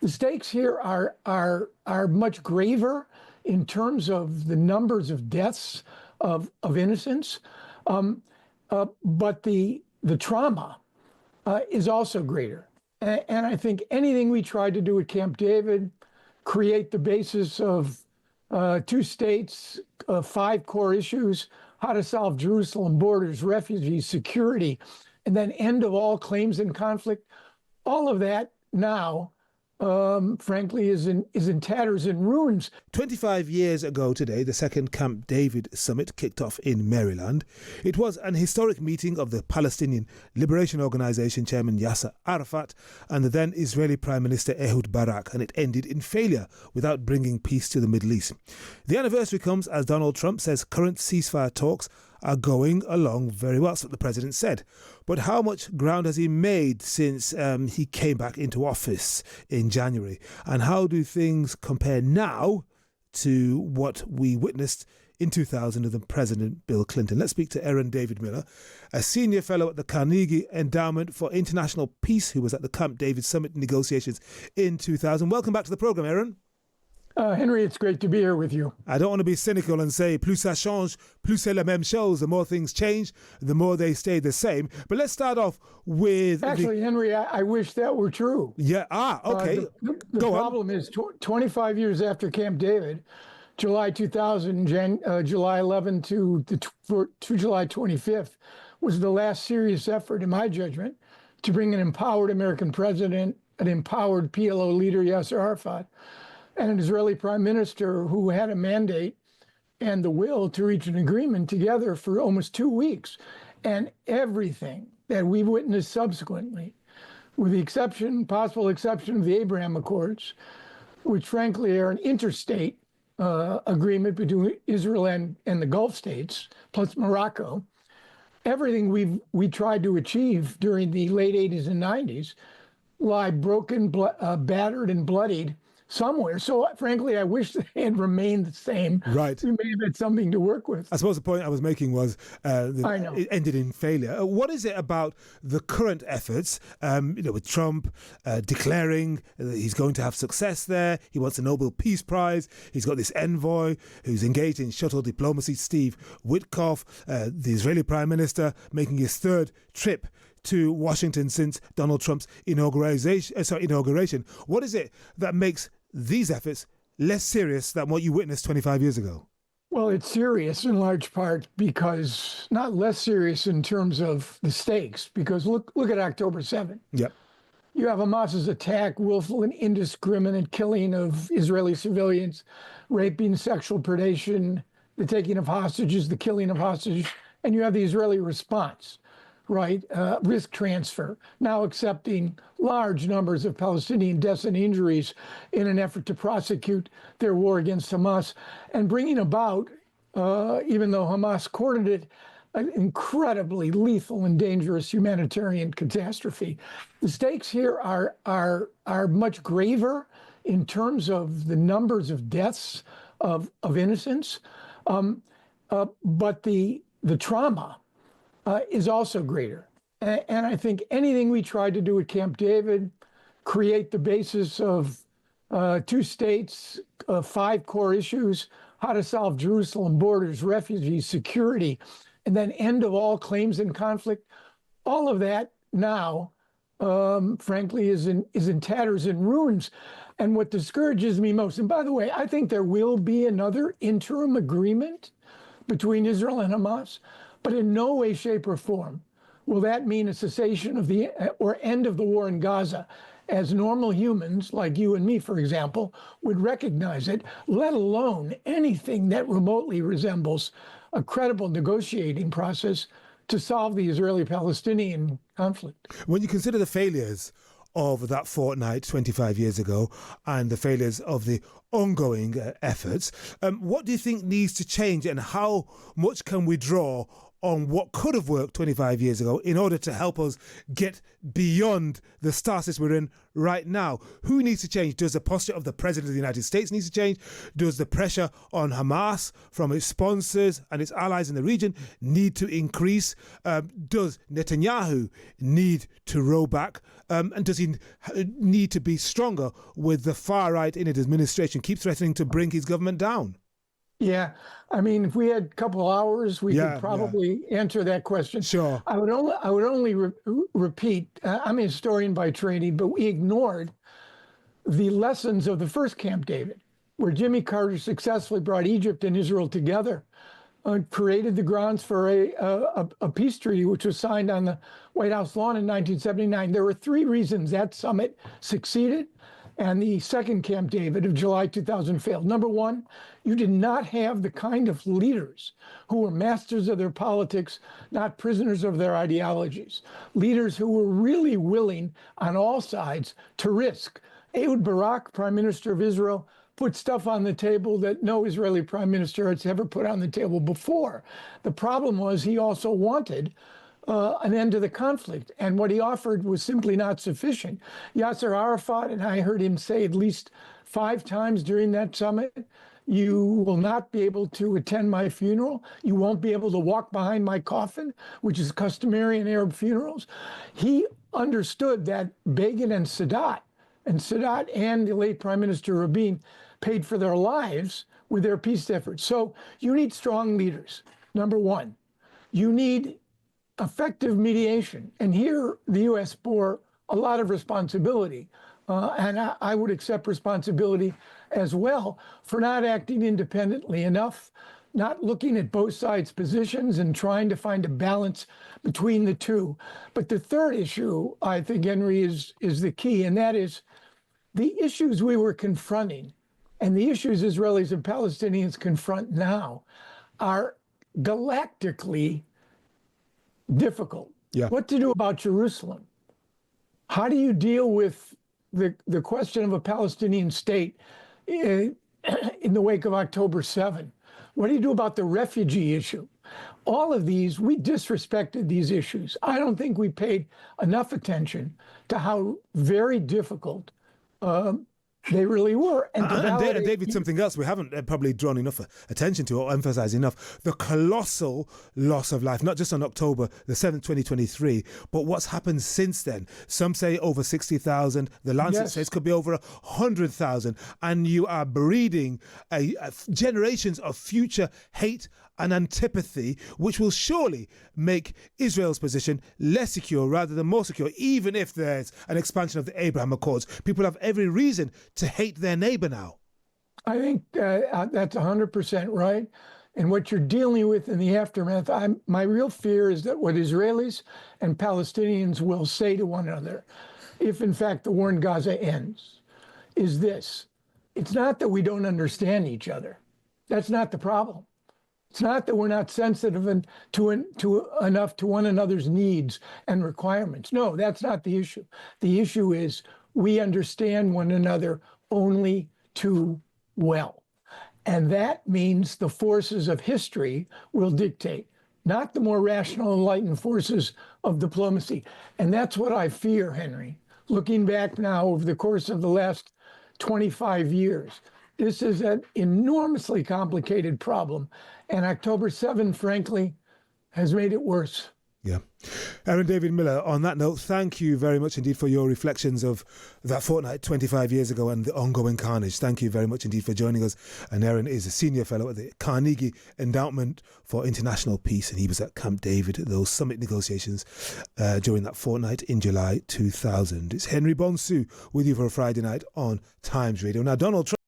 The stakes here are much graver in terms of the numbers of deaths of innocents, but the trauma is also greater. And I think anything we tried to do at Camp David, create the basis of 2 states, 5 core issues, how to solve Jerusalem, borders, refugees, security, and then end of all claims in conflict, all of that now, frankly, is in tatters and ruins. 25 years ago today, the second Camp David summit kicked off in Maryland. It was an historic meeting of the Palestinian Liberation Organization chairman Yasser Arafat and the then Israeli Prime Minister Ehud Barak, and it ended in failure without bringing peace to the Middle East. The anniversary comes as Donald Trump says current ceasefire talks are going along very well. That's what the president said. But how much ground has he made since he came back into office in January? And how do things compare now to what we witnessed in 2000 under President Bill Clinton? Let's speak to Aaron David Miller, a senior fellow at the Carnegie Endowment for International Peace, who was at the Camp David Summit negotiations in 2000. Welcome back to the program, Aaron. Henry, it's great to be here with you. I don't want to be cynical and say plus ça change, plus c'est la même chose. The more things change, the more they stay the same. But let's start off with... Actually, Henry, I wish that were true. Yeah, okay. The problem is 25 years after Camp David, July 2000, July 11 to July 25th, was the last serious effort, in my judgment, to bring an empowered American president, an empowered PLO leader, Yasser Arafat, and an Israeli prime minister who had a mandate and the will to reach an agreement together for almost 2 weeks. And everything that we've witnessed subsequently, with the possible exception of the Abraham Accords, which frankly are an interstate agreement between Israel and the Gulf states, plus Morocco, everything we tried to achieve during the late 80s and 90s lie broken, battered, and bloodied somewhere. So frankly, I wish they had remained the same. Right. We may have had something to work with. I suppose the point I was making was it ended in failure. What is it about the current efforts, with Trump declaring he's going to have success there, he wants a Nobel Peace Prize, he's got this envoy who's engaged in shuttle diplomacy, Steve Witkoff, the Israeli Prime Minister making his 3rd trip to Washington since Donald Trump's inauguration. What is it that makes these efforts less serious than what you witnessed 25 years ago? Well, it's serious in large part because, not less serious in terms of the stakes, because look at October 7th. Yep. You have Hamas's attack, willful and indiscriminate killing of Israeli civilians, raping, sexual predation, the taking of hostages, the killing of hostages, and you have the Israeli response. Right, risk transfer, now accepting large numbers of Palestinian deaths and injuries in an effort to prosecute their war against Hamas, and bringing about, even though Hamas courted it, an incredibly lethal and dangerous humanitarian catastrophe. The stakes here are much graver in terms of the numbers of deaths of innocents, but the trauma is also greater. And I think anything we tried to do at Camp David, create the basis of 2 states, 5 core issues, how to solve Jerusalem, borders, refugees, security, and then end of all claims in conflict, all of that now, frankly, is in tatters and ruins. And what discourages me most, and by the way, I think there will be another interim agreement between Israel and Hamas, but in no way, shape, or form will that mean a cessation of or end of the war in Gaza, as normal humans like you and me, for example, would recognize it, let alone anything that remotely resembles a credible negotiating process to solve the Israeli-Palestinian conflict. When you consider the failures of that fortnight 25 years ago and the failures of the ongoing efforts, what do you think needs to change, and how much can we draw on what could have worked 25 years ago in order to help us get beyond the stasis we're in right now. Who needs to change? Does the posture of the President of the United States need to change? Does the pressure on Hamas from its sponsors and its allies in the region need to increase? Does Netanyahu need to roll back? And does he need to be stronger with the far right in his administration, keep threatening to bring his government down? Yeah, I mean, if we had a couple hours, we could probably answer that question. Sure. I would only repeat. I'm a historian by training, but we ignored the lessons of the first Camp David, where Jimmy Carter successfully brought Egypt and Israel together, created the grounds for a peace treaty, which was signed on the White House lawn in 1979. There were three reasons that summit succeeded, and the second Camp David of July 2000 failed. Number one, you did not have the kind of leaders who were masters of their politics, not prisoners of their ideologies. Leaders who were really willing on all sides to risk. Ehud Barak, Prime Minister of Israel, put stuff on the table that no Israeli prime minister has ever put on the table before. The problem was he also wanted an end to the conflict, and what he offered was simply not sufficient. Yasser Arafat, and I heard him say at least 5 times during that summit, you will not be able to attend my funeral. You won't be able to walk behind my coffin, which is customary in Arab funerals. He understood that Begin and Sadat and the late Prime Minister Rabin paid for their lives with their peace efforts. So you need strong leaders, number one. You need effective mediation. And here the U.S. bore a lot of responsibility. And I would accept responsibility as well for not acting independently enough, not looking at both sides' positions and trying to find a balance between the two. But the third issue, I think, Henry, is the key, and that is the issues we were confronting and the issues Israelis and Palestinians confront now are galactically difficult. Yeah. What to do about Jerusalem? How do you deal with the question of a Palestinian state in the wake of October 7? What do you do about the refugee issue? All of these, we disrespected these issues. I don't think we paid enough attention to how very difficult they really were. And David, something else we haven't probably drawn enough attention to or emphasized enough, the colossal loss of life, not just on October the 7th, 2023, but what's happened since then. Some say over 60,000. The Lancet says it could be over 100,000. And you are breeding generations of future hate and antipathy, which will surely make Israel's position less secure rather than more secure, even if there's an expansion of the Abraham Accords. People have every reason to hate their neighbor now. I think that's 100% right. And what you're dealing with in the aftermath, my real fear is that what Israelis and Palestinians will say to one another, if in fact the war in Gaza ends, is this: it's not that we don't understand each other. That's not the problem. It's not that we're not sensitive enough to one another's needs and requirements. No, that's not the issue. The issue is we understand one another only too well. And that means the forces of history will dictate, not the more rational, enlightened forces of diplomacy. And that's what I fear, Henry. Looking back now over the course of the last 25 years, this is an enormously complicated problem. And October 7, frankly, has made it worse. Yeah. Aaron David Miller, on that note, thank you very much indeed for your reflections of that fortnight 25 years ago and the ongoing carnage. Thank you very much indeed for joining us. And Aaron is a senior fellow at the Carnegie Endowment for International Peace, and he was at Camp David, those summit negotiations during that fortnight in July 2000. It's Henry Bonsu with you for a Friday night on Times Radio. Now, Donald Trump